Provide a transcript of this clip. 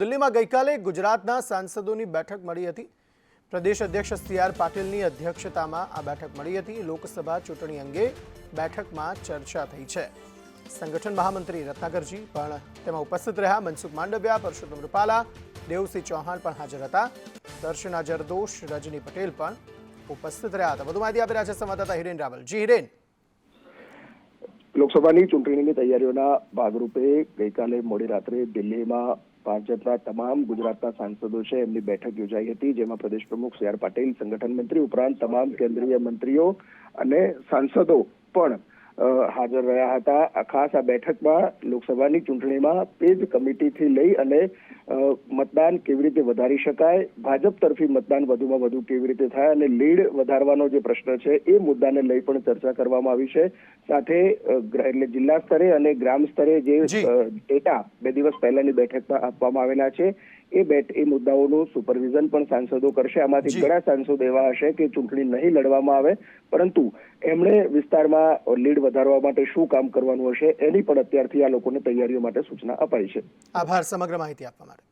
દિલ્હીમાં ગઈકાલે ગુજરાતના સાંસદોની બેઠક મળી હતી। પ્રદેશ અધ્યક્ષ સી.આર. પાટીલની અધ્યક્ષતામાં આ બેઠક મળી હતી। લોકસભા ચૂંટણી અંગે બેઠકમાં ચર્ચા થઈ છે। સંગઠન મહામંત્રી રત્નાકરજી પણ તેમાં ઉપસ્થિત રહ્યા। મનસુખ માંડવિયા, પરસોત્તમ રૂપાલા, દેવસિંહ ચૌહાણ પણ હાજર હતા। દર્શના જરદોશ, રજની પટેલ પણ ઉપસ્થિત રહ્યા હતા। વધુ માહિતી આપી રહ્યા છે સંવાદદાતા હિરેન રાવલ। જી હિરેન। લોકસભાની ચૂંટણીની તૈયારીઓના ભાગરૂપે ગઈકાલે મોડી રાત્રે દિલ્હીમાં ભાજપના તમામ ગુજરાતના સાંસદો છે એમની બેઠક યોજાઈ હતી, જેમાં પ્રદેશ પ્રમુખ સી.આર. પાટીલ, સંગઠન મંત્રી ઉપરાંત તમામ કેન્દ્રીય મંત્રીઓ અને સાંસદો પણ હાજર રહ્યા હતા। ખાસ આ બેઠકમાં લોકસભાની ચૂંટણીમાં પેજ કમિટીથી લઈ અને મતદાન કેવી રીતે વધારી શકાય, ભાજપ તરફી મતદાન વધુમાં વધુ કેવી રીતે થાય અને લીડ વધારવાનો જે પ્રશ્ન છે એ મુદ્દાને લઈ પણ ચર્ચા કરવામાં આવી છે। સાથે એટલે જિલ્લા સ્તરે અને ગ્રામ સ્તરે જે ડેટા 2 દિવસ પહેલાની બેઠકમાં આપવામાં આવેલા છે એ મુદ્દાઓનું સુપરવિઝન પણ સાંસદો કરશે। આમાંથી ઘણા સાંસદો એવા હશે કે ચૂંટણી નહીં લડવામાં આવે, પરંતુ એમણે વિસ્તારમાં લીડ વધારવા માટે શું કામ કરવાનું હશે એની પણ અત્યારથી આ લોકોને તૈયારીઓ માટે સૂચના અપાઈ છે। આભાર સમગ્ર માહિતી આપવા માટે।